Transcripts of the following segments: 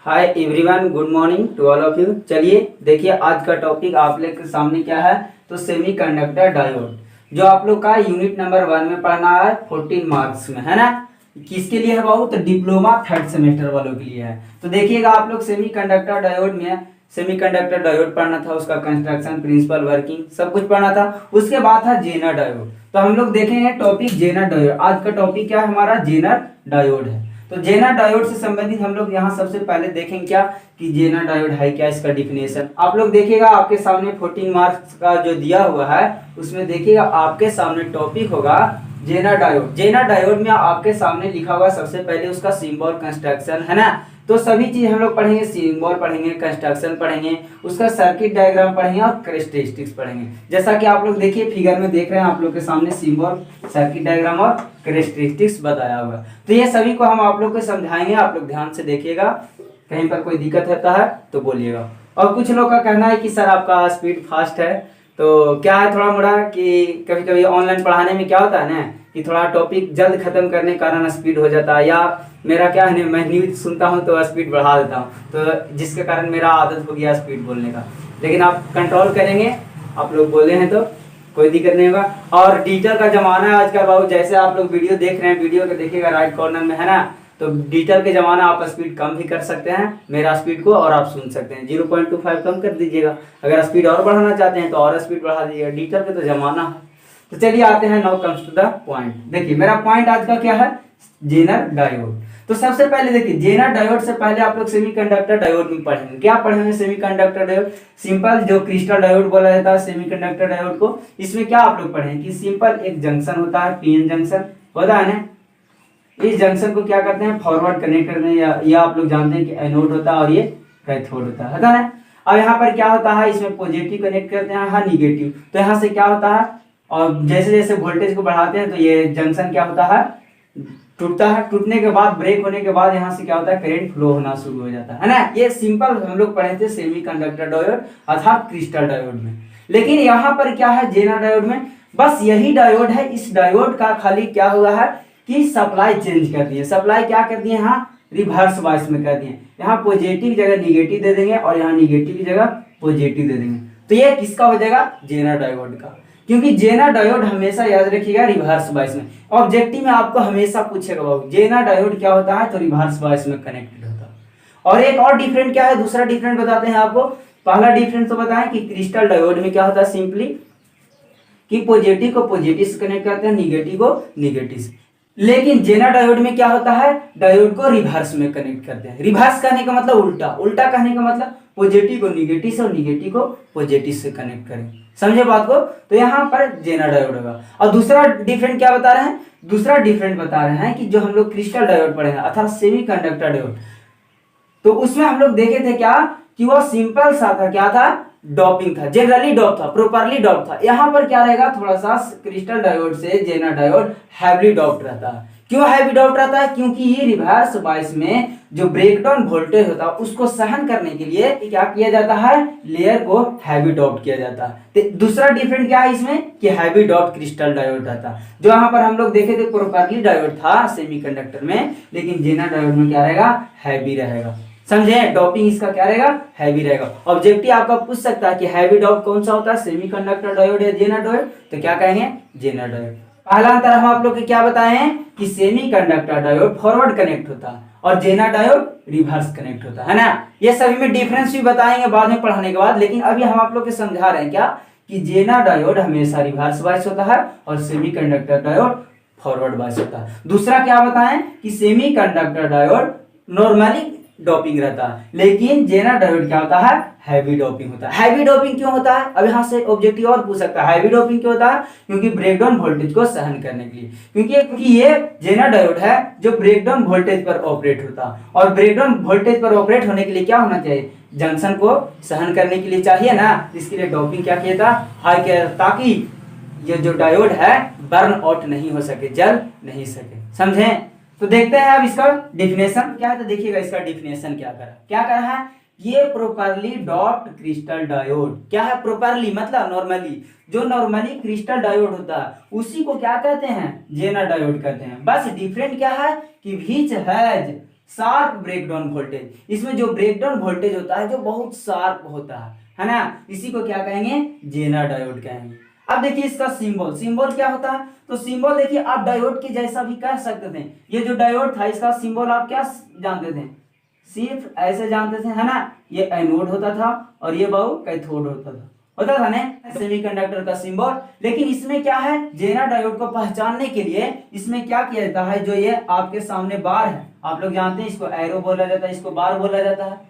Hi everyone, good morning to all of you. चलिए देखिए आज का टॉपिक आप लोग के सामने क्या है। तो सेमीकंडक्टर डायोड जो आप लोग का यूनिट नंबर 1 में पढ़ना है 14 मार्क्स में, है ना। किसके लिए है बाबू? तो डिप्लोमा थर्ड सेमेस्टर वालों के लिए है। तो देखिएगा आप लोग सेमीकंडक्टर डायोड में सेमीकंडक्टर डायोड पढ़ना था, उसका कंस्ट्रक्शन, प्रिंसिपल, वर्किंग सब कुछ पढ़ना था। उसके बाद था जेनर डायोड। तो हम लोग देखेंगे टॉपिक जेनर डायोड। आज का टॉपिक क्या है हमारा? जेनर डायोड है। तो जेनर डायोड से संबंधित हम लोग यहाँ सबसे पहले देखेंगे क्या कि जेनर डायोड है क्या, इसका डिफिनेशन आप लोग देखिएगा। आपके सामने 14 मार्क्स का जो दिया हुआ है उसमें देखिएगा आपके सामने टॉपिक होगा जेनर डायोड। जेनर डायोड में आपके सामने लिखा हुआ सबसे पहले उसका सिंबल, कंस्ट्रक्शन, है ना। तो सभी चीज हम लोग पढ़ेंगे, सिंबल पढ़ेंगे, कंस्ट्रक्शन पढ़ेंगे, उसका सर्किट डायग्राम पढ़ेंगे और कैरेक्टरिस्टिक्स पढ़ेंगे। जैसा कि आप लोग देखिए फिगर में देख रहे हैं, आप लोग के सामने सिंबल, सर्किट डायग्राम और कैरेक्टरिस्टिक्स बताया हुआ। तो ये सभी को हम आप लोग को समझाएंगे, आप लोग ध्यान से देखिएगा। कहीं पर कोई दिक्कत होता है तो बोलिएगा। और कुछ लोग का कहना है कि सर आपका स्पीड फास्ट है, तो क्या है थोड़ा मोड़ा कि कभी कभी ऑनलाइन पढ़ाने में क्या होता है ना कि थोड़ा टॉपिक जल्द खत्म करने के कारण स्पीड हो जाता है, या मेरा क्या है मैं न्यूज सुनता हूँ तो स्पीड बढ़ा देता हूँ, तो जिसके कारण मेरा आदत हो गया स्पीड बोलने का। लेकिन आप कंट्रोल करेंगे, आप लोग बोले हैं तो कोई दिक्कत नहीं होगा। और डिजिटल का जमाना है आजकल बाबू। जैसे आप लोग वीडियो देख रहे हैं, वीडियो को देखिएगा राइट कॉर्नर में, है ना। तो डिजिटल के जमाना आप स्पीड कम भी कर सकते हैं मेरा स्पीड को, और आप सुन सकते हैं 0.25 कम कर दीजिएगा। अगर स्पीड और बढ़ाना चाहते हैं तो और स्पीड बढ़ा दीजिएगा, डिजिटल पे तो जमाना है। तो चलिए आते हैं, now comes to the point. देखिए मेरा पॉइंट आज का क्या है, जेनर डायोड। तो सबसे पहले देखिए जेनर डायोड से पहले आप लोग सेमीकंडक्टर डायोड में पढ़ेंगे। क्या पढ़ेंगे? सेमीकंडक्टर डायोड, सिंपल जो क्रिस्टल डायोड बोला जाता है सेमीकंडक्टर डायोड को। इसमें क्या आप लोग पढ़ेंगे कि सिंपल एक जंक्शन होता है, पीएन जंक्शन होता है ना। इस जंक्शन को क्या करते हैं, फॉरवर्ड कनेक्ट करते हैं, या आप लोग जानते हैं कि एनोड होता है और ये कैथोड होता है ना। अब यहाँ पर क्या होता है, इसमें पॉजिटिव कनेक्ट करते हैं, हाँ निगेटिव। तो यहाँ से क्या होता है, और जैसे जैसे वोल्टेज को बढ़ाते हैं तो ये जंक्शन क्या होता है, टूटता है। टूटने के बाद, ब्रेक होने के बाद यहाँ से क्या होता है, करंट फ्लो होना शुरू हो जाता है ना। ये सिंपल हम लोग पढ़े थे सेमीकंडक्टर डायोड अर्थात क्रिस्टल डायोड में। लेकिन यहाँ पर क्या है जेनर डायोड में, बस यही डायोड है। इस डायोड का खाली क्या हुआ है कि सप्लाई चेंज कर दिए। सप्लाई क्या कर दिए, यहाँ रिवर्स वॉइस में कर दिए। यहाँ पॉजिटिव की जगह निगेटिव दे देंगे और यहाँ निगेटिव की जगह पॉजिटिव दे देंगे। तो ये किसका हो जाएगा, जेनर डायोड का। क्योंकि जेनर डायोड हमेशा याद रखिएगा रिवर्स वॉइस में। ऑब्जेक्टिव में आपको हमेशा पूछेगा बाबू जेनर डायोड क्या होता है, तो रिवर्स वॉइस में कनेक्टेड होता है। और एक और डिफरेंट क्या है, दूसरा डिफरेंट बताते हैं आपको। पहला डिफरेंट तो बताएं कि क्रिस्टल डायोड में क्या होता है, सिंपली कि पॉजिटिव को पॉजिटिव से कनेक्ट करते हैं, निगेटिव को निगेटिव से। लेकिन जेनर डायोड में क्या होता है, डायोड को रिवर्स में कनेक्ट करते हैं। रिवर्स कहने का मतलब उल्टा, उल्टा कहने का मतलब पॉजिटिव को निगेटिव से और निगेटिव को पॉजिटिव से कनेक्ट करें। समझे बात को? तो यहाँ पर जेनर डायोड होगा। और दूसरा डिफरेंट क्या बता रहे हैं, दूसरा डिफरेंट बता रहे हैं कि जो हम लोग क्रिस्टल डायोड पढ़े हैं अर्थात सेमीकंडक्टर डायोड, तो उसमें हम लोग देखे थे क्या कि वो सिंपल सा था, क्या था, डॉपिंग था, जनरली डॉप था, प्रॉपरली डॉप था। यहाँ पर क्या रहेगा, थोड़ा सा क्रिस्टल डायोड से जेनर डायोड हैवी डॉप्ड रहता है। क्यों हैवी डॉप्ड रहता है? क्योंकि ये रिवर्स वॉइस में जो ब्रेकडाउन वोल्टेज होता है उसको सहन करने के लिए क्या किया जाता है, लेयर को हैवी डॉप्ड किया जाता है। तो दूसरा डिफरेंट क्या है इसमें कि हैवी डॉप्ड क्रिस्टल डायोड रहता है। जो यहाँ पर हम लोग देखे थे प्रॉपरली डायोड था सेमीकंडक्टर में, लेकिन जेनर डायोड में क्या रहेगा, हैवी रहेगा। समझे? डॉपिंग इसका क्या रहेगा, हैवी रहेगा। ऑब्जेक्टिव आपका पूछ सकता है कि हैवी डॉप कौन सा होता है, सेमीकंडक्टर डायोड या जेनर डायोड, तो क्या कहेंगे, जेनर डायोड। पहला अंतर हम आप लोग के क्या बताए हैं कि सेमीकंडक्टर डायोड फॉरवर्ड कनेक्ट होता है और जेनर डायोड रिवर्स कनेक्ट होता है ना। ये सभी में डिफरेंस भी बताएंगे बाद में पढ़ाने के बाद, लेकिन अभी हम आप लोग के समझा रहे हैं क्या कि जेनर डायोड हमेशा रिवर्स वॉइस होता है और सेमीकंडक्टर डायोड फॉरवर्ड वॉइस होता है। दूसरा क्या बताएं कि सेमीकंडक्टर डायोड नॉर्मली डोपिंग रहता है, लेकिन जेनर डायोड क्या होता है, हैवी डोपिंग होता है। हैवी डोपिंग क्यों होता है, अब यहाँ से ऑब्जेक्टिव और पूछ सकता है हैवी डोपिंग क्यों होता है, क्योंकि ब्रेकडाउन वोल्टेज को सहन करने के लिए। क्योंकि ये जेनर डायोड है जो ब्रेकडाउन वोल्टेज पर ऑपरेट होता है, और ब्रेकडाउन वोल्टेज पर ऑपरेट होने के लिए क्या होना चाहिए, जंक्शन को सहन करने के लिए चाहिए ना। इसके लिए डोपिंग क्या किया था, हाई किया, ताकि ये जो डायोड है बर्न आउट नहीं हो सके, जल नहीं सके। समझे? तो देखते हैं अब इसका डिफिनेशन क्या है। तो देखिएगा इसका डिफिनेशन क्या करा है, ये प्रॉपरली डॉप्ड क्रिस्टल डायोड। क्या है प्रॉपरली, मतलब नॉर्मली, जो नॉर्मली क्रिस्टल डायोड होता है उसी को क्या कहते हैं, जेनर डायोड कहते हैं। बस डिफरेंट क्या है कि which has sharp breakdown voltage. इसमें जो ब्रेकडाउन वोल्टेज होता है जो बहुत शार्प होता है ना, इसी को क्या कहेंगे, जेनर डायोड कहेंगे। अब देखिए इसका सिंबल, सिंबल क्या होता है, तो सिंबल देखिए आप डायोड के जैसा भी कह सकते थे। ये जो डायोड था इसका सिंबल आप क्या जानते थे, सिर्फ ऐसे जानते थे, है ना, ये एनोड होता था और ये बहु कैथोड होता था ना सेमीकंडक्टर का सिंबल। लेकिन इसमें क्या है, जेनर डायोड को पहचानने के लिए इसमें क्या किया जाता है, जो ये आपके सामने बार है, आप लोग जानते हैं इसको एरो बोला जाता है, इसको बार बोला जाता है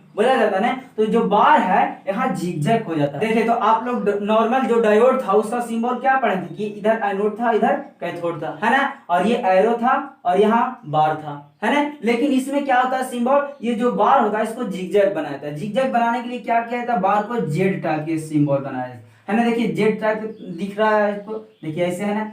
ना, तो जो बार है यहाँ जिगजैग हो जाता है। देखिए तो आप लोग नॉर्मल जो डायोड था उसका सिंबल क्या पढ़े थे कि इधर एनोड था इधर कैथोड था, है ना, और ये एरो था और यहाँ बार था, है ना। लेकिन इसमें क्या होता है सिंबल, ये जो बार होता है इसको जिगजैग बनाया था। जिगजैग बनाने के लिए क्या किया था, बार को जेड टाइप के सिंबल बनाया है ना। देखिए जेड टाइप दिख रहा है इसको, देखिए ऐसे है ना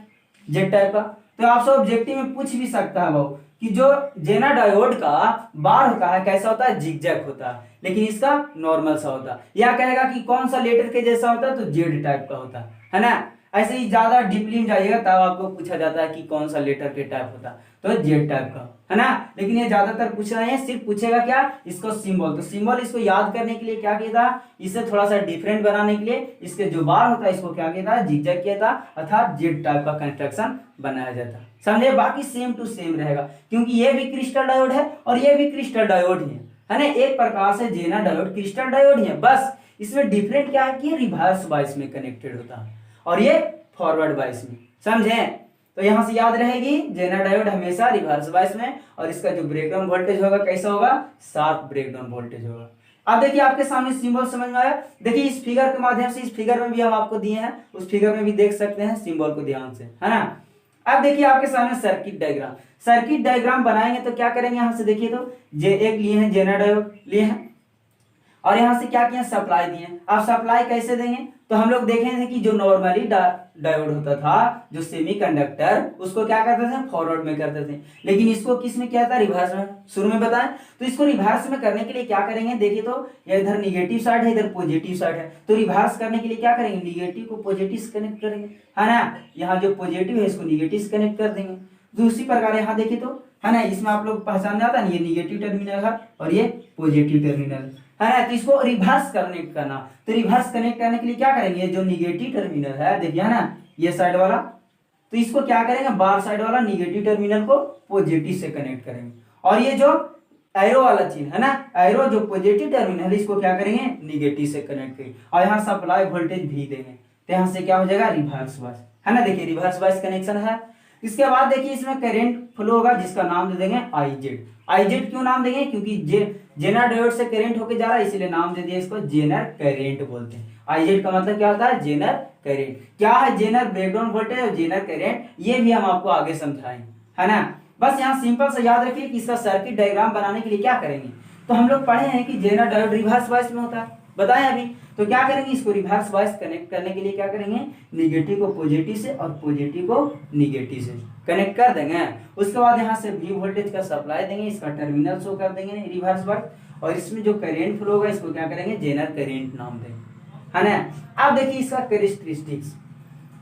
जेड टाइप का। तो आपसे ऑब्जेक्टिव में पूछ भी सकता है वो कि जो जेनर डायोड का बार होता है कैसा होता है, जिगजैग होता है, लेकिन इसका नॉर्मल सा होता है। या कहेगा कि कौन सा लेटर के जैसा होता है, तो जेड टाइप का होता है ना। ऐसे ही ज्यादा डीपली में जाइएगा तब आपको पूछा जाता है कि कौन सा लेटर के टाइप होता है, तो जेड टाइप का, है ना। लेकिन ये ज्यादातर पूछ रहे हैं, सिर्फ पूछेगा क्या, इसको सिंबल। तो सिंबल इसको याद करने के लिए क्या किया था, इसे थोड़ा सा डिफरेंट बनाने के लिए इसके जो बार होता है इसको क्या किया था, जिगजैग किया था, अर्थात जेड टाइप का कंस्ट्रक्शन बनाया जाता है। समझे, बाकी सेम टू सेम रहेगा क्योंकि ये भी क्रिस्टल डायोड है और ये भी क्रिस्टल डायोड ही है ना। एक प्रकार से जेनर डायोड क्रिस्टल डायोड ही है, बस इसमें डिफरेंट क्या है कि रिवर्स बायस में कनेक्टेड होता है और ये फॉरवर्ड बायस में। समझे, तो यहां से याद रहेगी जेनर डायोड हमेशा रिवर्स बायस में, और इसका जो ब्रेकडाउन वोल्टेज होगा कैसा होगा, शार्प ब्रेकडाउन वोल्टेज होगा। अब देखिए आपके सामने सिंबल समझ में आया। देखिए इस फिगर के माध्यम से, इस फिगर में भी हम आपको दिए हैं, उस फिगर में भी देख सकते हैं सिंबल को ध्यान से, है ना। अब देखिए आपके सामने सर्किट डायग्राम, सर्किट डायग्राम बनाएंगे तो क्या करेंगे, यहां से देखिए तो एक लिए हैं जेनर डायोड लिए हैं और यहां से क्या किया, सप्लाई दिए। आप सप्लाई कैसे देंगे, तो हम लोग देखे थे कि जो नॉर्मली डायोड होता था जो सेमीकंडक्टर, उसको क्या करते थे, फॉरवर्ड में करते थे, लेकिन इसको किस में किया था, रिवर्स में। शुरू में बताएं तो इसको रिवर्स में करने के लिए क्या करेंगे, देखिए तो ये इधर निगेटिव साइड है इधर पॉजिटिव साइड है, तो रिवर्स करने के लिए क्या करेंगे, निगेटिव को पॉजिटिव से कनेक्ट करेंगे, है ना। यहाँ जो पॉजिटिव है इसको निगेटिव से कनेक्ट कर देंगे। तो उसी प्रकार यहाँ देखिए तो, है ना, इसमें आप लोग पहचान जाता है, ये निगेटिव टर्मिनल है और ये पॉजिटिव टर्मिनल, है ना। तो इसको रिवर्स कनेक्ट करना, तो रिवर्स कनेक्ट करने के लिए क्या करेंगे, जो निगेटिव टर्मिनल है देखिए, है ना, ये साइड वाला, तो इसको क्या करेंगे, बार साइड वाला निगेटिव टर्मिनल को पॉजिटिव से कनेक्ट करेंगे, और ये जो एरो वाला चीज है ना, एरो जो पॉजिटिव टर्मिनल इसको क्या करेंगे, निगेटिव से कनेक्ट करेंगे, और यहाँ सप्लाई वोल्टेज भी देंगे, तो यहाँ से क्या हो जाएगा, रिवर्स बायस, है ना। देखिए रिवर्स बायस कनेक्शन है। इसके बाद देखिए इसमें करंट फ्लो होगा जिसका नाम दे देंगे आईजेड। आईजेड क्यों नाम देंगे, क्योंकि जेनर डायोड से करंट होके जा रहा है इसलिए नाम दे दिया इसको जेनर करंट बोलते हैं। आईजेड का मतलब क्या होता है, जेनर करंट। क्या है जेनर ब्रेकडाउन वोल्टेज और जेनर करंट, ये भी हम आपको आगे समझाएंगे, है ना। बस यहाँ सिंपल से याद रखिए कि इसका सर्किट डायग्राम बनाने के लिए क्या करेंगे, तो हम लोग पढ़े हैं कि जेनर डायोड रिवर्स बायस में होता है, बताएं अभी, तो क्या करेंगे, इसको रिवर्स बायस कनेक्ट करने के लिए क्या करेंगे, निगेटिव को पॉजिटिव से और पॉजिटिव को निगेटिव से कनेक्ट कर देंगे। उसके बाद यहाँ से वी वोल्टेज का सप्लाई देंगे, इसका टर्मिनल शो कर देंगे रिवर्स बायस, और इसमें जो करंट फ्लो होगा इसको क्या करेंगे, जेनर करंट नाम देंगे, है ना। अब देखिए इसका कैरेक्टरिस्टिक्स,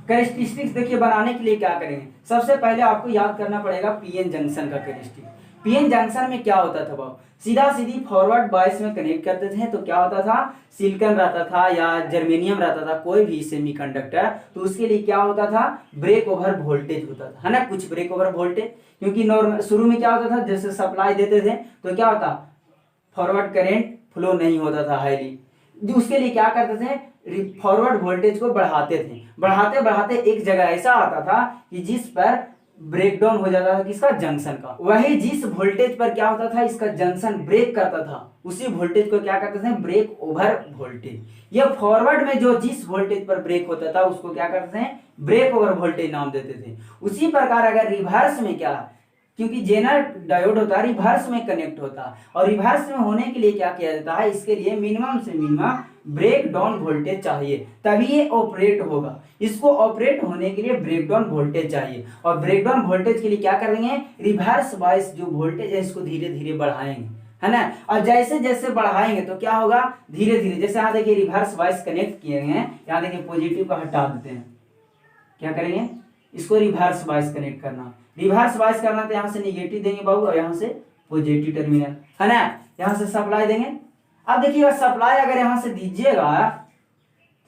कैरेक्टरिस्टिक्स देखिए बनाने के लिए क्या करेंगे, सबसे पहले आपको याद करना पड़ेगा पीएन जंक्शन का कैरेक्टरिस्टिक। पीएन जंक्शन में क्या होता था, बाबू सीधा सीधी फॉरवर्ड बायस में कनेक्ट करते थे, तो क्या होता था, सिलिकॉन रहता था या जर्मेनियम रहता था, कोई भी सेमीकंडक्टर, तो उसके लिए क्या होता था, ब्रेक ओवर वोल्टेज होता था, है ना, कुछ ब्रेक ओवर वोल्टेज। क्योंकि नॉर्मल शुरू में क्या होता था, जैसे सप्लाई देते थे तो क्या होता, फॉरवर्ड करंट फ्लो नहीं होता था हाईली, उसके लिए क्या करते थे, फॉरवर्ड वोल्टेज को बढ़ाते थे, बढ़ाते बढ़ाते एक जगह ऐसा आता था कि जिस पर ब्रेकडाउन हो जाता था किसका, जंक्शन का। वही जिस वोल्टेज पर क्या होता था, इसका जंक्शन ब्रेक करता था, उसी वोल्टेज को क्या करते थे, ब्रेक ओवर वोल्टेज। ये फॉरवर्ड में जो जिस वोल्टेज पर ब्रेक होता था उसको क्या करते थे, ब्रेक ओवर वोल्टेज नाम देते थे। उसी प्रकार अगर रिवर्स में क्या, क्योंकि जेनर डायोड होता है रिवर्स में कनेक्ट होता है, और रिवर्स में होने के लिए क्या किया जाता है, इसके लिए मिनिमम से मिनिमम ब्रेक डाउन वोल्टेज चाहिए, तभी ये ऑपरेट होगा। इसको ऑपरेट होने के लिए ब्रेक डाउन वोल्टेज चाहिए, और ब्रेक डाउन वोल्टेज के लिए क्या करेंगे, रिवर्स बायस जो वोल्टेज है इसको धीरे धीरे बढ़ाएंगे, है ना। और जैसे जैसे बढ़ाएंगे तो क्या होगा, धीरे धीरे, जैसे यहाँ देखिए रिवर्स बायस कनेक्ट किए हैं, यहाँ देखिए पॉजिटिव को हटा देते हैं, क्या करेंगे, इसको रिवर्स बायस कनेक्ट करना, रिवर्स बायस करना, तो यहाँ से निगेटिव देंगे बाबू और यहाँ से पॉजिटिव टर्मिनल, है ना। यहाँ से सप्लाई देंगे। अब देखिए सप्लाई अगर यहाँ से दीजिएगा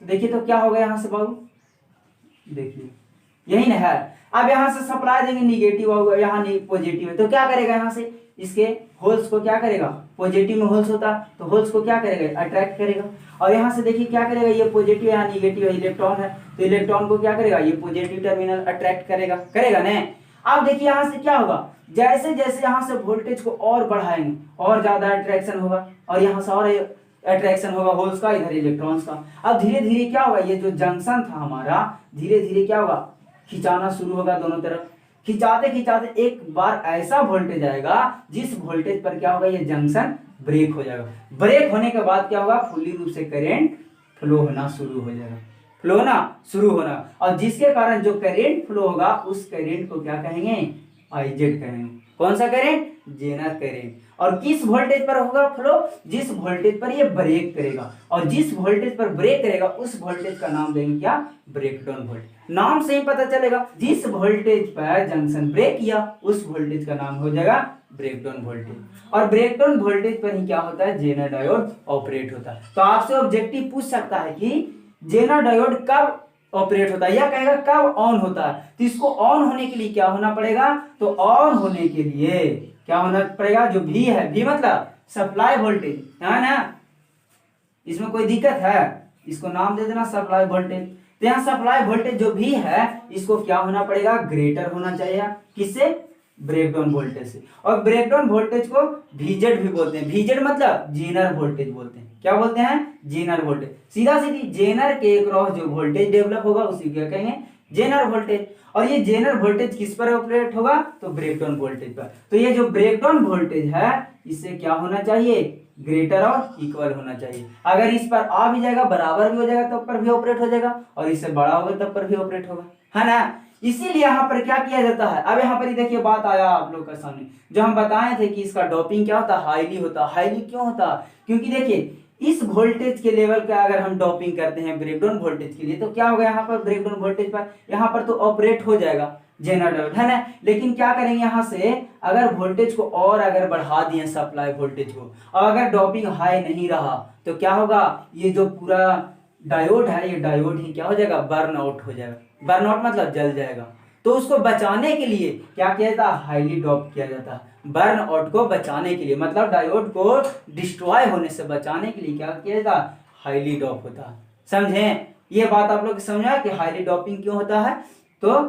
तो देखिए तो क्या होगा यहाँ से बाबू, देखिए यही ना है। अब यहाँ से सप्लाई देंगे निगेटिव होगा, यहाँ पॉजिटिव है तो क्या करेगा, यहाँ से इसके होल्स को क्या करेगा, पॉजिटिव में होल्स होता तो होल्स को क्या करेगा, अट्रैक्ट करेगा। और यहाँ से देखिए क्या करेगा, ये पॉजिटिव यहाँ निगेटिव है, इलेक्ट्रॉन है तो इलेक्ट्रॉन को क्या करेगा, ये पॉजिटिव टर्मिनल अट्रैक्ट करेगा, करेगा ना। अब देखिए यहाँ से क्या होगा, जैसे जैसे यहाँ से वोल्टेज को और बढ़ाएंगे और ज्यादा अट्रैक्शन होगा, और यहाँ से और अट्रैक्शन होगा होल्स का, इधर इलेक्ट्रॉन्स का। अब धीरे धीरे क्या होगा, ये जो जंक्शन था हमारा धीरे धीरे क्या होगा, खिंचाना शुरू होगा दोनों तरफ। खिंचाते खिंचाते एक बार ऐसा वोल्टेज आएगा जिस वोल्टेज पर क्या होगा, ये जंक्शन ब्रेक हो जाएगा। ब्रेक होने के बाद क्या होगा, फुल्ली रूप से करंट फ्लो होना शुरू हो जाएगा, फ्लो होना शुरू होना। और जिसके कारण जो करंट फ्लो होगा उस करंट को क्या कहेंगे, आईजेड कहेंगे। कौन सा करंट, जेनर करंट। और किस वोल्टेज पर होगा फ्लो, जिस वोल्टेज पर ये ब्रेक करेगा, और जिस वोल्टेज पर ब्रेक करेगा उस वोल्टेज का नाम देंगे क्या, ब्रेकडाउन वोल्टेज। नाम से ही पता चलेगा, जिस वोल्टेज पर जंक्शन ब्रेक किया उस वोल्टेज का नाम हो जाएगा ब्रेकडाउन वोल्टेज। और ब्रेकडाउन वोल्टेज पर ही क्या होता है, जेनर डायोड ऑपरेट होता है। तो आपसे ऑब्जेक्टिव पूछ सकता है कि जेनर डायोड कब ऑपरेट होता है, या कहेगा कब ऑन होता है। तो इसको ऑन होने के लिए क्या होना पड़ेगा, तो ऑन होने के लिए क्या होना पड़ेगा, जो भी है, भी मतलब सप्लाई वोल्टेज, है ना। इसमें कोई दिक्कत है, इसको नाम दे देना सप्लाई वोल्टेज। तो यहाँ सप्लाई वोल्टेज जो भी है इसको क्या होना पड़ेगा, ग्रेटर होना चाहिए, किससे, ब्रेकडाउन वोल्टेज से। और ब्रेकडाउन वोल्टेज को VZ भी बोलते हैं। VZ मतलब जेनर वोल्टेज बोलते हैं। क्या बोलते हैं, जेनर वोल्टेज। सीधा सीधी जेनर के अक्रॉस जो वोल्टेज डेवलप होगा उसी क्या कहेंगे, जेनर वोल्टेज। और ये जेनर वोल्टेज किस पर ऑपरेट होगा, तो ब्रेकडाउन वोल्टेज पर। तो ये जो ब्रेकडाउन वोल्टेज है इससे क्या होना चाहिए, ग्रेटर और इक्वल होना चाहिए। अगर इस पर आ भी जाएगा, बराबर भी हो जाएगा तब पर भी ऑपरेट हो जाएगा, और इससे बड़ा होगा तब पर भी ऑपरेट होगा, है ना। इसीलिए यहाँ पर क्या किया जाता है, अब यहाँ पर ही देखिए बात आया आप लोग के सामने, जो हम बताए थे कि इसका डोपिंग क्या होता है, हाईली होता है। हाईली क्यों होता है, क्योंकि देखिए इस वोल्टेज के लेवल का अगर हम डोपिंग करते हैं ब्रेकडाउन वोल्टेज के लिए तो क्या होगा, यहाँ पर ब्रेकडाउन वोल्टेज पर यहाँ पर तो ऑपरेट हो जाएगा जेनर डायोड, है ना। लेकिन क्या करेंगे, यहाँ से अगर वोल्टेज को और अगर बढ़ा दिए सप्लाई वोल्टेज को, और अगर डोपिंग हाई नहीं रहा तो क्या होगा, ये जो पूरा डायोड है ये डायोड ही क्या हो जाएगा, बर्न आउट हो जाएगा। बर्न आउट मतलब जल जाएगा। तो उसको बचाने के लिए क्या किया जाता है, हाईली डॉप किया जाता है। बर्न आउट को बचाने के लिए, मतलब डायोड को डिस्ट्रॉय होने से बचाने के लिए क्या किया जाता है, हाईली डॉप होता है। समझे, ये बात आप लोग समझा कि हाईली डॉपिंग क्यों होता है, तो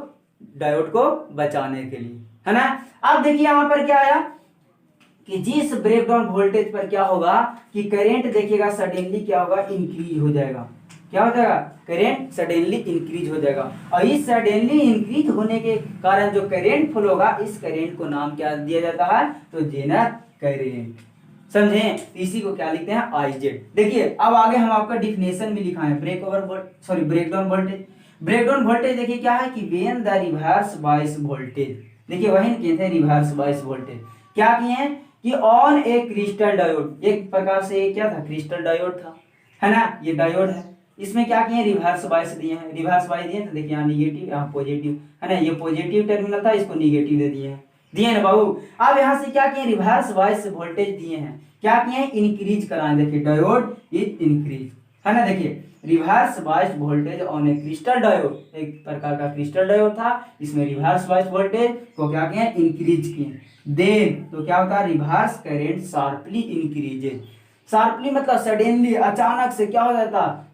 डायोड को बचाने के लिए, है ना। अब देखिए यहाँ पर क्या आया कि जिस ब्रेकडाउन वोल्टेज पर क्या होगा कि करंट देखिएगा सडनली क्या होगा, इंक्रीज हो जाएगा। क्या हो जाएगा, करंट सडनली इंक्रीज हो जाएगा। और इस सडनली इंक्रीज होने के कारण जो करंट फ्लो होगा इस करंट को नाम क्या दिया जाता है, तो जेनर करंट। समझे, इसी को क्या लिखते हैं, आईजेड। देखिए अब आगे हम आपका डिफिनेशन भी लिखा है, ब्रेकडाउन वोल्टेज। ब्रेकडाउन वोल्टेज देखिए क्या है कि when the reverse bias voltage, देखिए वही कहते हैं रिवर्स बायस वोल्टेज। क्या किए हैं कि ऑन ए क्रिस्टल डायोड, एक प्रकार से क्या था, क्रिस्टल डायोड था, है ना। ये डायोड है, इसमें क्या किए, रिवर्स बायस दिए हैं। रिवर्स बायस दिए तो देखिए यहाँ निगेटिव यहाँ पॉजिटिव, है ना। ये पॉजिटिव टर्मिनल था, इसको निगेटिव दे दिए हैं, दिए ना बाबू। अब यहाँ से क्या किए, रिवर्स बायस वोल्टेज दिए हैं, क्या किए, इंक्रीज कराएं। देखिए डायोड इज इंक्रीज, है ना। देखिए reverse bias voltage on A crystal diode, एक प्रकार का क्रिस्टल डायोड था, इसमें रिवर्स बायस वोल्टेज को क्या किए, इंक्रीज किए। देन तो क्या होता है, reverse current sharply increases. Sharply मतलब सडनली, अचानक से क्या हो जाता,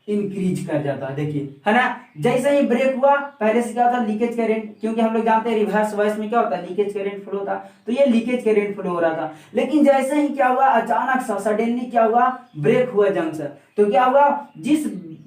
इंक्रीज कर जाता है। देखिए, है ना। जैसे ही ब्रेक हुआ पहले से क्या होता है, लीकेज करंट, क्योंकि हम लोग जानते हैं रिवर्स बायस में क्या होता है, लीकेज करंट फ्लो होता, तो ये लीकेज करंट फ्लो हो रहा था। लेकिन जैसे ही क्या हुआ, अचानक सा सडनली क्या हुआ, ब्रेक हुआ जंक्शन, तो क्या हुआ, जिस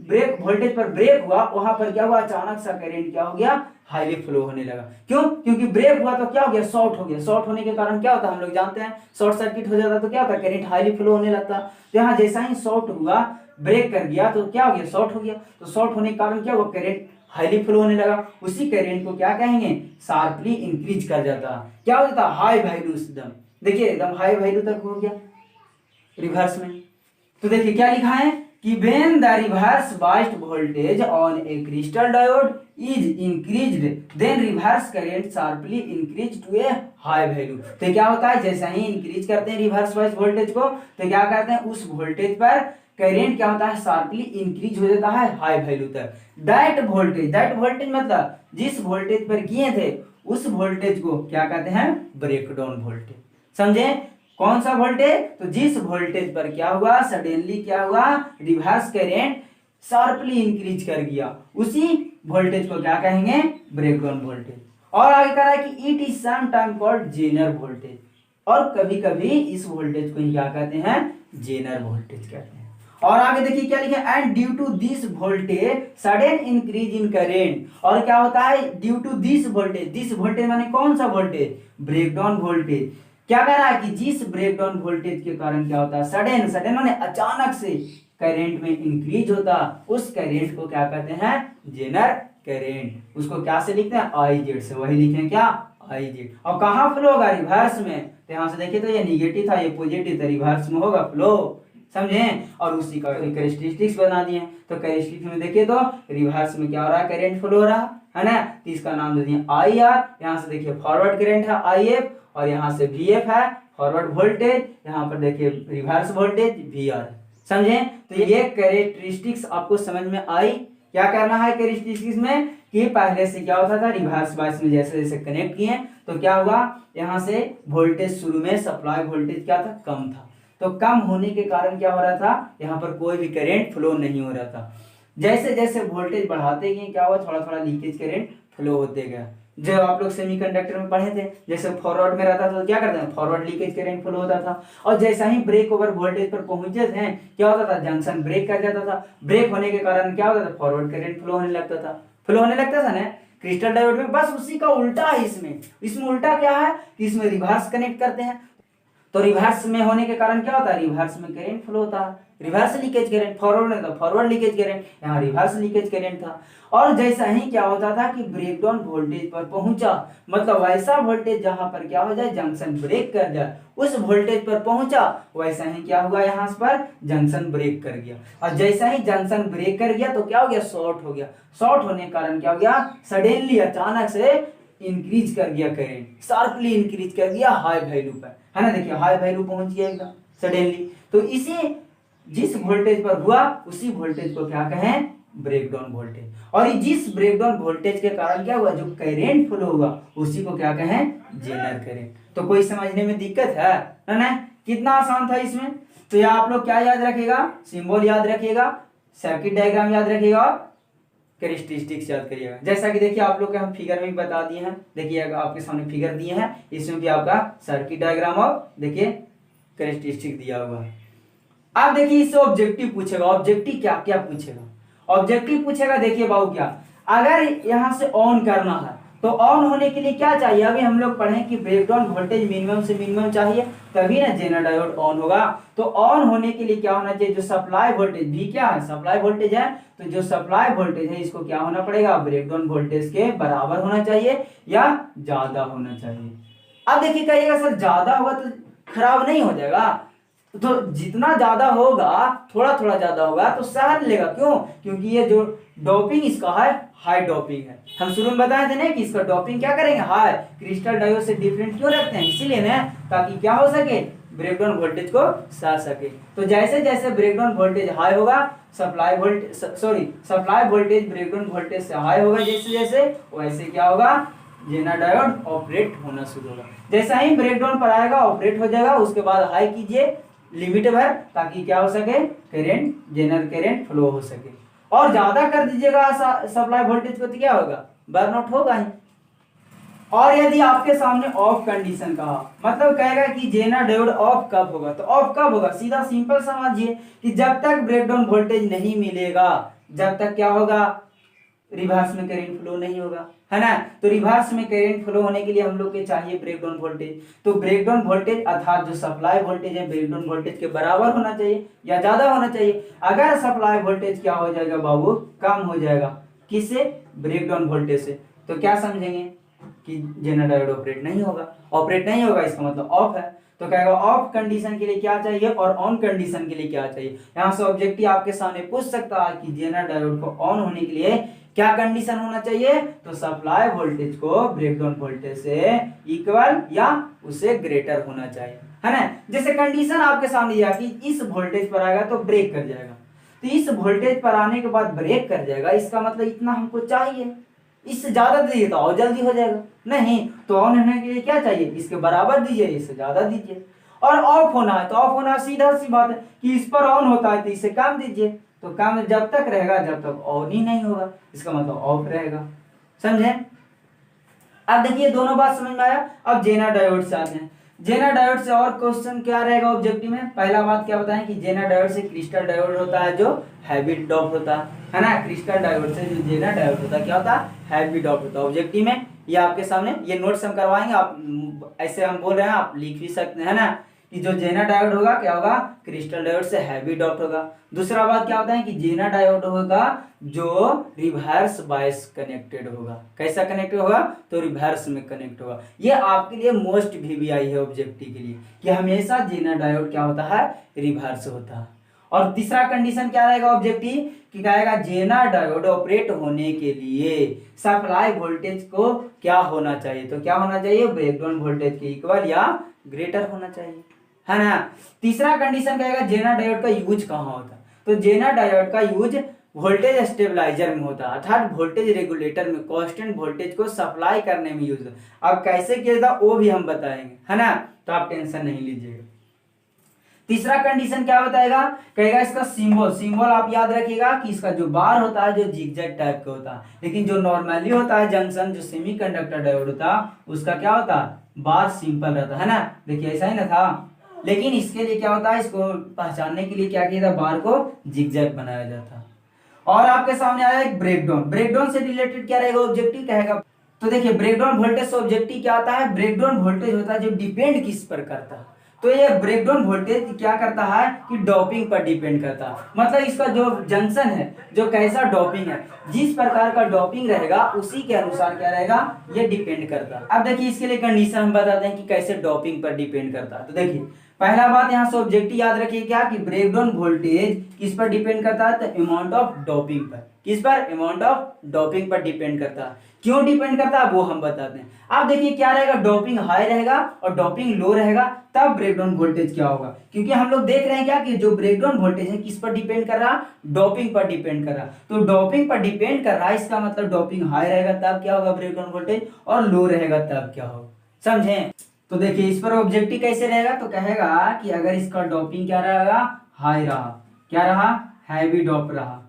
ब्रेक वोल्टेज पर ब्रेक हुआ वहां पर क्या हुआ, अचानक सा करंट क्या हो गया, हाईली फ्लो होने लगा। क्यों, क्योंकि ब्रेक हुआ तो क्या हो गया, शॉर्ट हो गया। शॉर्ट होने के कारण क्या होता है, हम लोग जानते हैं शॉर्ट सर्किट हो जाता तो क्या होता है, करंट हाईली फ्लो होने लगता। तो यहाँ जैसा ही शॉर्ट हुआ, ब्रेक कर गया तो क्या हो गया, शॉर्ट हो गया। तो शॉर्ट होने के कारण क्या हुआ, करंट हाईली फ्लो होने लगा। उसी करंट को क्या कहेंगे, शार्पली इंक्रीज कर जाता। क्या हो जाता, हाई वैल्यू एकदम, देखिए एकदम हाई वैल्यू तक हो गया रिवर्स में। तो देखिए क्या लिखा है कि when the reverse biased voltage on a crystal diode is increased then reverse current sharply increased to a high value. तो क्या होता है, जैसे ही इंक्रीज करते हैं रिवर्स बायस वोल्टेज को तो क्या करते हैं, उस वोल्टेज पर करंट क्या होता है, शार्पली इंक्रीज हो जाता है हाई वैल्यू तक। दैट वोल्टेज मतलब जिस वोल्टेज पर किए थे उस वोल्टेज को क्या कहते हैं, ब्रेकडाउन वोल्टेज। समझे, कौन सा वोल्टेज, तो जिस वोल्टेज पर क्या हुआ, सडनली क्या हुआ, रिवर्स करंट शार्पली इंक्रीज कर गया, उसी वोल्टेज को क्या कहेंगे, ब्रेकडाउन वोल्टेज। और आगे कह रहा है कि it is some time called Zener voltage, और कभी कभी इस वोल्टेज को क्या कहते हैं, जेनर वोल्टेज कहते हैं। और आगे देखिए क्या लिखे, and due to this voltage sudden increase in current. और क्या होता है, ड्यू टू दिस वोल्टेज माने कौन सा वोल्टेज, ब्रेकडाउन वोल्टेज। क्या कह रहा है कि जिस ब्रेकडाउन वोल्टेज के कारण क्या होता है, सडन माने अचानक से करंट में इंक्रीज होता, उस करंट को क्या कहते हैं, जेनर करंट। उसको क्या से लिखते हैं, आई जेड से, वही लिखे हैं क्या, आई जेड। और कहाँ फ्लो होगा, रिवर्स में। तो यहां से देखिए तो ये निगेटिव था, ये पॉजिटिव था, रिवर्स में होगा फ्लो, समझे। और उसी का कैरेक्टरिस्टिक्स बना दिए। तो कैरेक्टरिस्टिक्स में देखिए तो रिवर्स में क्या हो रहा है, करंट फ्लो हो रहा है ना। तो इसका नाम दे दिया आई आर। यहाँ से देखिए फॉरवर्ड करंट है आई एफ, और यहाँ से वी एफ है फॉरवर्ड वोल्टेज, यहाँ पर देखिए रिवर्स वोल्टेज वी आर। समझे, तो ये कैरेक्टरिस्टिक्स आपको समझ में आई। क्या करना है कैरेक्टरिस्टिक्स में, कि पहले से क्या होता था, रिवर्स बायस में जैसे जैसे कनेक्ट किए तो क्या हुआ, यहाँ से वोल्टेज शुरू में सप्लाई वोल्टेज क्या था, कम था। तो कम होने के कारण क्या हो रहा था, यहाँ पर कोई भी करंट फ्लो नहीं हो रहा था। जैसे जैसे वोल्टेज बढ़ाते गए क्या हुआ, थोड़ा थोड़ा लीकेज करंट फ्लो होते गया। जो आप लोग सेमीकंडक्टर में पढ़े थे, जैसे फॉरवर्ड में रहता था तो क्या करते हैं, फॉरवर्ड लीकेज करंट फ्लो होता था। और जैसा ही ब्रेक ओवर वोल्टेज पर पहुंचे थे क्या होता था, जंक्शन ब्रेक कर जाता था। ब्रेक होने के कारण क्या होता था, फॉरवर्ड करंट फ्लो होने लगता था ना क्रिस्टल डायोड में। बस उसी का उल्टा है इसमें उल्टा क्या है कि इसमें रिवर्स कनेक्ट करते हैं। तो रिवर्स में होने के कारण क्या होता है, रिवर्स में करंट फ्लो होता है, रिवर्स लीकेज करंट। फॉरवर्ड में तो फॉरवर्ड लीकेज करंट, यहाँ रिवर्स लीकेज करंट था। और जैसा ही क्या होता था कि ब्रेकडाउन वोल्टेज पर पहुंचा, मतलब वैसा वोल्टेज जहां पर क्या हो जाए, जंक्शन ब्रेक कर जाए, उस वोल्टेज पर पहुंचा, वैसा ही क्या हुआ, यहाँ पर जंक्शन ब्रेक कर गया। और जैसा ही जंक्शन ब्रेक कर गया तो क्या हो गया, शॉर्ट हो गया। शॉर्ट होने के कारण क्या हो गया, सडनली अचानक से इंक्रीज कर गया करंट, शार्पली इंक्रीज कर दिया हाई वैल्यू पर, है ना। देखिए हाई वैल्यू पहुंच गया एकदम सडनली। तो इसी जिस वोल्टेज पर हुआ उसी वोल्टेज को क्या कहें, ब्रेकडाउन वोल्टेज। और जिस ब्रेकडाउन वोल्टेज के कारण क्या हुआ, जो करंट फ्लो हुआ उसी को क्या कहें, जेनर करंट। तो कोई समझने में दिक्कत है ना। कितना आसान था इसमें। तो ये आप लोग क्या याद रखेगा, सिंबल याद रखिएगा, सर्किट डायग्राम याद रखिएगा, और कैरेक्टरिस्टिक्स याद करिएगा। जैसा कि देखिए आप लोग के हम फिगर में भी बता दिए हैं, देखिए आपके सामने फिगर दिए हैं, इसमें भी आपका सर्किट डायग्राम और देखिए कैरेक्टरिस्टिक दिया हुआ है। अब देखिए इससे ऑब्जेक्टिव पूछेगा, ऑब्जेक्टिव क्या क्या पूछेगा, ऑब्जेक्टिव पूछेगा। देखिए बाबू क्या, अगर यहां से ऑन करना है तो ऑन होने के लिए क्या चाहिए, अभी हम लोग पढ़े कि ब्रेकडाउन वोल्टेज मिनिमम से मिनिमम चाहिए, तभी ना जेनर डायोड ऑन होगा। तो ऑन होने के लिए क्या होना चाहिए, जो सप्लाई वोल्टेज भी क्या है, सप्लाई वोल्टेज है, तो जो सप्लाई वोल्टेज है इसको क्या होना पड़ेगा, ब्रेकडाउन वोल्टेज के बराबर होना चाहिए या ज्यादा होना चाहिए। अब देखिए कहिएगा सर ज्यादा होगा तो खराब नहीं हो जाएगा, तो जितना ज्यादा होगा, थोड़ा थोड़ा ज्यादा होगा तो सह लेगा। क्यों, क्योंकि ये जो डोपिंग इसका है हाई डोपिंग है। हम शुरू में बताए थे ना कि इसका डोपिंग क्या करेंगे, हाई। क्रिस्टल डायोड से डिफरेंट क्यों रखते हैं, इसीलिए ना, ताकि क्या हो सके, ब्रेकडाउन वोल्टेज को सह सके। तो जैसे जैसे ब्रेकडाउन वोल्टेज हाई होगा, सप्लाई वोल्टेज ब्रेकडाउन वोल्टेज से हाई होगा, जैसे जैसे वैसे क्या होगा, जेनर डायोड ऑपरेट होना शुरू होगा। जैसा ही ब्रेकडाउन पर आएगा ऑपरेट हो जाएगा, उसके बाद हाई कीजिए लिमिट भर, ताकि क्या हो सके, करंट, जेनर करंट फ्लो हो सके। और ज्यादा कर दीजिएगा सप्लाई वोल्टेज को तो क्या होगा, बर्न आउट होगा ही। और यदि आपके सामने ऑफ कंडीशन कहा, मतलब कहेगा कि जेनर डायोड ऑफ कब होगा, तो ऑफ कब होगा, सीधा सिंपल समझिए कि जब तक ब्रेकडाउन वोल्टेज नहीं मिलेगा, जब तक क्या होगा, रिवर्स में करंट फ्लो नहीं होगा, है ना। तो रिवर्स में करंट फ्लो होने के लिए हम लोग के चाहिए ब्रेकडाउन वोल्टेज। तो ब्रेकडाउन वोल्टेज अर्थात जो सप्लाई वोल्टेज है ब्रेकडाउन वोल्टेज के बराबर होना चाहिए या ज्यादा होना चाहिए। अगर सप्लाई वोल्टेज क्या हो जाएगा बाबू, कम हो जाएगा, किससे, ब्रेकडाउन वोल्टेज से, तो क्या समझेंगे कि जेनर डायोड ऑपरेट नहीं होगा, इसका मतलब ऑफ है। तो कहेगा ऑफ कंडीशन के लिए क्या चाहिए और ऑन कंडीशन के लिए क्या चाहिए। यहां से ऑब्जेक्टिव आपके सामने पूछ सकता है कि जेनर डायोड को ऑन होने के लिए क्या कंडीशन होना चाहिए? तो सप्लाई वोल्टेज को ब्रेकडाउन वोल्टेज से इक्वल या उससे ग्रेटर होना चाहिए, है ना। जैसे कंडीशन आपके सामने दिया कि इस वोल्टेज पर आएगा तो ब्रेक कर जाएगा, तो इस वोल्टेज पर आने के बाद ब्रेक कर जाएगा, इसका मतलब इतना हमको चाहिए, इससे ज्यादा दीजिए तो और जल्दी हो जाएगा, नहीं तो ऑन होने के लिए क्या चाहिए? इसके बराबर दीजिए, इससे ज्यादा दीजिए। और ऑफ होना है तो ऑफ होना सीधा सी बात है कि इस पर ऑन होता है तो इससे कम दीजिए, तो कम जब तक रहेगा जब तक ऑन ही नहीं होगा, इसका मतलब ऑफ रहेगा। समझे? अब देखिए दोनों बात समझ में आया। अब जेना डायोड से आते हैं। जेना डायोड से और क्वेश्चन क्या रहेगा ऑब्जेक्टिव में? पहला बात क्या बताएं कि जेना डायोड से क्रिस्टल डायोड होता है जो हैवी डॉप होता है ना। क्रिस्टल डायोड से जो जेना डायोड होता है क्या होता है? हैवी डॉप होता है। ऑब्जेक्टिव में ये आपके सामने ये नोट्स हम करवाएंगे, आप ऐसे हम बोल रहे हैं आप लिख भी सकते हैं ना कि जो जेना डायोड होगा क्या होगा? क्रिस्टल डायोड से हैवी डॉट होगा। दूसरा बात क्या होता है कि जेना डायोड होगा जो रिवर्स बायस कनेक्टेड होगा। कैसा कनेक्टेड होगा? तो रिवर्स में कनेक्ट होगा। ये आपके लिए मोस्ट VVI है ऑब्जेक्टिव के लिए कि हमेशा जेना डायोड क्या होता है? रिवर्स होता है। और तीसरा कंडीशन क्या रहेगा ऑब्जेक्टिव कि कहेगा जेना डायोड ऑपरेट होने के लिए सप्लाई वोल्टेज को क्या होना चाहिए? तो क्या होना चाहिए? ब्रेकडाउन वोल्टेज के इक्वल या ग्रेटर होना चाहिए, है ना। तीसरा कंडीशन कहेगा जेना डायोड का यूज कहाँ होता है? तो जेना डायोड का यूज वोल्टेज स्टेबलाइजर में होता है, अर्थात वोल्टेज रेगुलेटर में कांस्टेंट वोल्टेज को सप्लाई करने में यूज होता है। अब कैसे किया जाता वो भी हम बताएंगे, है ना, तो आप टेंशन नहीं लीजिएगा। तीसरा कंडीशन क्या बताएगा? कहेगा इसका सिंबल, सिंबल आप याद रखिएगा कि इसका जो बार होता है जो जिगजैग टाइप का होता है, लेकिन जो नॉर्मली होता है जंक्शन जो सेमीकंडक्टर डायोड होता है उसका क्या होता है? बार सिंपल रहता है ना। देखिए ऐसा ही ना था, लेकिन इसके लिए क्या होता है? इसको पहचानने के लिए क्या किया था? बार को जिगजैग बनाया जाता है। और आपके सामने आया एक ब्रेकडाउन। ब्रेकडाउन से रिलेटेड क्या रहेगा ऑब्जेक्टिव? कहेगा तो देखिए ब्रेकडाउन वोल्टेज से ऑब्जेक्टिव क्या आता है? ब्रेकडाउन वोल्टेज होता है जो डिपेंड किस पर करता है? तो ये ब्रेकडाउन वोल्टेज क्या करता है कि डॉपिंग पर डिपेंड करता है। मतलब इसका जो जंक्शन है जो कैसा डॉपिंग है, जिस प्रकार का डॉपिंग रहेगा उसी के अनुसार क्या रहेगा? ये डिपेंड करता है। अब देखिए इसके लिए कंडीशन हम बताते हैं कि कैसे डॉपिंग पर डिपेंड करता है। तो देखिए पहला बात यहाँ से ऑब्जेक्टिव याद रखिए क्या कि ब्रेकडाउन वोल्टेज किस पर डिपेंड करता है? तो अमाउंट ऑफ डॉपिंग पर। किस पर? अमाउंट ऑफ डॉपिंग पर डिपेंड करता है। क्यों डिपेंड करता है वो हम बताते हैं। अब देखिए क्या रहेगा? डॉपिंग हाई रहेगा और डॉपिंग लो रहेगा तब ब्रेकडाउन वोल्टेज क्या होगा? क्योंकि हम लोग देख रहे हैं क्या कि जो ब्रेकडाउन वोल्टेज है किस पर डिपेंड कर रहा? डॉपिंग पर डिपेंड कर रहा। तो डॉपिंग पर डिपेंड कर रहा है, इसका मतलब डॉपिंग हाई रहेगा तब क्या होगा ब्रेकडाउन वोल्टेज, और लो रहेगा तब क्या होगा। समझे? तो देखिए इस पर ऑब्जेक्टिव कैसे रहेगा? तो कहेगा कि अगर इसका डॉपिंग क्या रहेगा? हाई रहा, क्या रहा? हैवी डॉप रहा।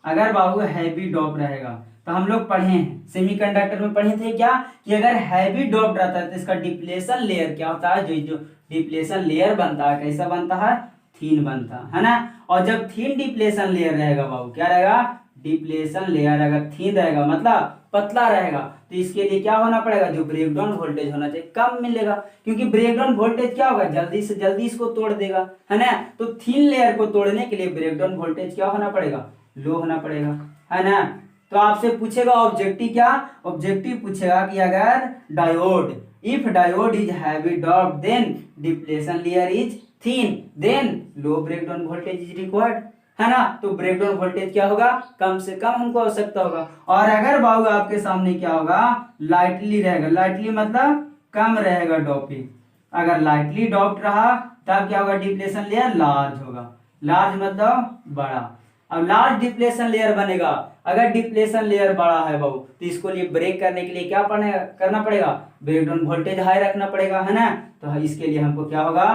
अगर बाबू हैवी डॉप रहेगा तो हम लोग पढ़े हैं सेमीकंडक्टर में पढ़े थे क्या कि अगर हैवी डॉप रहता है तो इसका डिप्लेशन लेयर क्या होता है? जो डिप्लेशन लेयर बनता है कैसा बनता है? थीन बनता है ना। और जब थीन डिप्लेशन लेयर रहेगा बाबू क्या रहेगा? डिप्लेशन लेयर अगर थीन रहेगा मतलब पतला रहेगा तो इसके लिए क्या होना पड़ेगा? जो ब्रेकडाउन वोल्टेज होना चाहिए कम मिलेगा, क्योंकि ब्रेकडाउन वोल्टेज क्या होगा? जल्दी से जल्दी इसको तोड़ देगा, है ना। तो थीन लेयर को तोड़ने के लिए ब्रेकडाउन वोल्टेज क्या होना पड़ेगा? लो होना पड़ेगा, है ना। तो आपसे पूछेगा ऑब्जेक्टिव क्या? ऑब्जेक्टिव पूछेगा कि अगर diode if diode is heavy dope then depletion layer is thin then low breakdown voltage is required, है ना। तो ब्रेकडाउन वोल्टेज क्या होगा? कम से कम हमको आवश्यकता होगा। और अगर बाबू आपके सामने क्या होगा? लाइटली रहेगा, लाइटली मतलब कम रहेगा डॉपिंग। अगर लाइटली डॉप्ड रहा तब क्या होगा? डिप्लेशन लेयर लार्ज होगा, लार्ज मतलब बड़ा। अब लार्ज डिप्लेशन लेयर बनेगा, अगर डिप्लेशन लेयर बड़ा है बाबू तो इसको लिए ब्रेक करने के लिए क्या करना पड़ेगा? ब्रेकडाउन वोल्टेज हाई रखना पड़ेगा, है ना। तो इसके लिए हमको क्या होगा?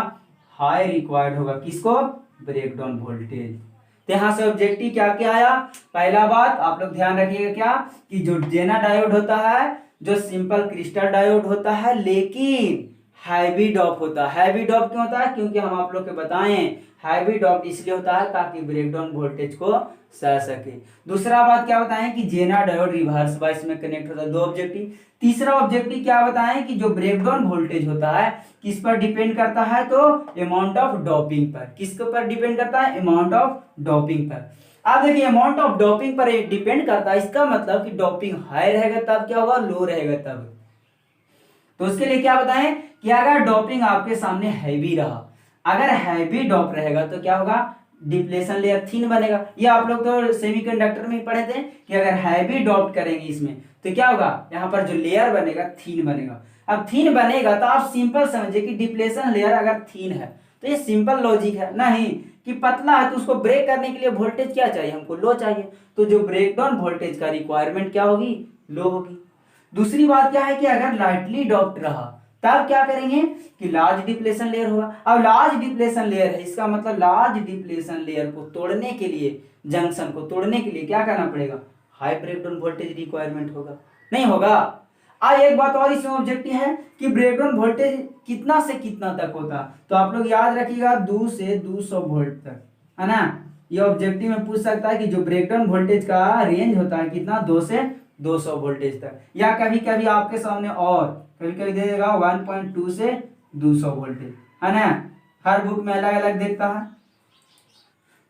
हाई रिक्वायर्ड होगा। किसको? Breakdown voltage. तो यहाँ से ऑब्जेक्टिव क्या क्या आया? पहला बात आप लोग ध्यान रखिएगा क्या कि जो जेना डायोड होता है जो सिंपल क्रिस्टल डायोड होता है लेकिन हैवी डॉप होता है। हैवी डॉप क्यों होता है? क्योंकि हम आप लोग के बताएं हैवी डॉप इसलिए होता है ताकि ब्रेकडाउन वोल्टेज को सह सके। दूसरा बात क्या बताएं कि जेना डायोड रिवर्स बायस में कनेक्ट होता है। दो ऑब्जेक्टिव। तीसरा ऑब्जेक्टिव क्या बताएं कि जो ब्रेकडाउन वोल्टेज होता है किस पर डिपेंड करता है? तो अमाउंट ऑफ डॉपिंग पर। किसके पर डिपेंड करता है? अमाउंट ऑफ डॉपिंग पर। आप देखिए अमाउंट ऑफ डॉपिंग पर डिपेंड करता है, इसका मतलब कि डॉपिंग हाई रहेगा तब क्या होगा? लो रहेगा तब। तो उसके लिए क्या बताएं कि अगर डॉपिंग आपके सामने हैवी रहा, अगर हैवी डॉप रहेगा तो क्या होगा? डिप्लेशन लेयर थिन बनेगा। ये आप लोग तो सेमीकंडक्टर में ही पढ़े थे कि अगर हैवी डॉप्ट करेंगे इसमें तो क्या होगा, यहाँ पर जो लेयर बनेगा थिन बनेगा। अब थिन बनेगा तो आप सिंपल समझिए कि डिप्लेशन लेयर अगर थिन है तो ये सिंपल लॉजिक है, नहीं कि पतला है तो उसको ब्रेक करने के लिए वोल्टेज क्या चाहिए, हमको लो चाहिए, तो जो ब्रेकडाउन वोल्टेज का रिक्वायरमेंट क्या होगी, लो होगी। दूसरी बात क्या है कि अगर लाइटली डॉप्ट रहा तब क्या करेंगे कि लार्ज डिप्लेशन लेयर होगा। अब लार्ज डिप्लेशन लेयर है, इसका मतलब लार्ज डिप्लेशन लेयर को तोड़ने के लिए, जंक्शन को तोड़ने के लिए क्या करना पड़ेगा, हाई ब्रेकडाउन वोल्टेज रिक्वायरमेंट होगा, नहीं होगा। एक बात और इसमें ऑब्जेक्टिव है कि ब्रेकडाउन वोल्टेज कितना से कितना तक होता, तो आप लोग याद रखिएगा 2 से 200 वोल्ट तक, है ना। ये ऑब्जेक्टिव में पूछ सकता है कि जो ब्रेकडाउन वोल्टेज का रेंज होता है कितना, 2 से 200 वोल्टेज तक, या कभी कभी आपके सामने और कभी कभी दे देगा 1.2 से 200 वोल्टेज, है ना। हर बुक में अलग अलग देखता है।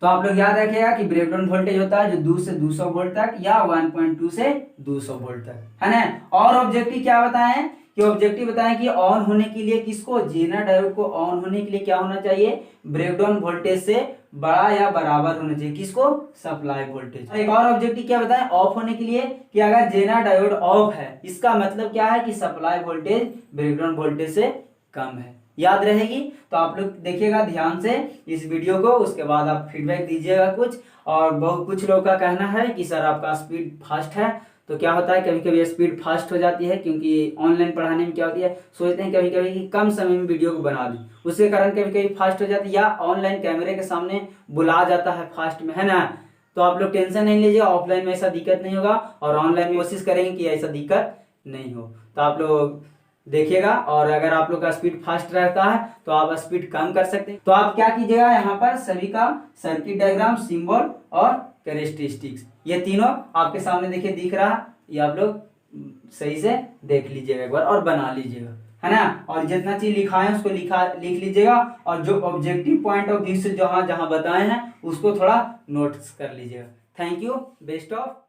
तो आप लोग याद रखिएगा कि ब्रेकडाउन वोल्टेज होता है जो 2 से 200 वोल्ट तक या 1.2 से 200 वोल्ट तक, है ना। और ऑब्जेक्टिव क्या बताएं कि ऑब्जेक्टिव बताएं कि ऑन होने के लिए किसको, जेनर डायोड को ऑन होने के लिए क्या होना चाहिए, ब्रेकडाउन वोल्टेज से बड़ा या बराबर होना चाहिए, किसको, सप्लाई वोल्टेज। एक और ऑब्जेक्टिव क्या बताएं ऑफ होने के लिए कि अगर जेनर डायोड ऑफ है इसका मतलब क्या है कि सप्लाई वोल्टेज ब्रेकडाउन वोल्टेज से कम है। याद रहेगी, तो आप लोग देखिएगा ध्यान से इस वीडियो को, उसके बाद आप फीडबैक दीजिएगा कुछ। और बहुत कुछ लोगों का कहना है कि सर आपका स्पीड फास्ट है, तो क्या होता है कभी कभी स्पीड फास्ट हो जाती है क्योंकि ऑनलाइन पढ़ाने में क्या होती है, सोचते हैं कभी कभी कि कम समय में वीडियो को बना दी, उसके कारण कभी कभी फास्ट हो जाती है, या ऑनलाइन कैमरे के सामने बुला जाता है फास्ट में, है ना। तो आप लोग टेंशन नहीं लीजिए, ऑफलाइन में ऐसा दिक्कत नहीं होगा और ऑनलाइन में कोशिश करेंगे कि ऐसा दिक्कत नहीं हो। तो आप लोग देखिएगा, और अगर आप लोग का स्पीड फास्ट रहता है तो आप स्पीड कम कर सकते हैं। तो आप क्या कीजिएगा, यहाँ पर सभी का सर्किट डायग्राम, सिंबल और कैरेक्टरिस्टिक्स, ये तीनों आपके सामने देखिए दिख रहा है, ये आप लोग सही से देख लीजिएगा एक बार और बना लीजिएगा, है ना। और जितना चीज लिखा है उसको लिख लीजिएगा, और जो ऑब्जेक्टिव पॉइंट ऑफ व्यू से जहां जहां बताए हैं उसको थोड़ा नोट्स कर लीजिएगा। Thank you, best of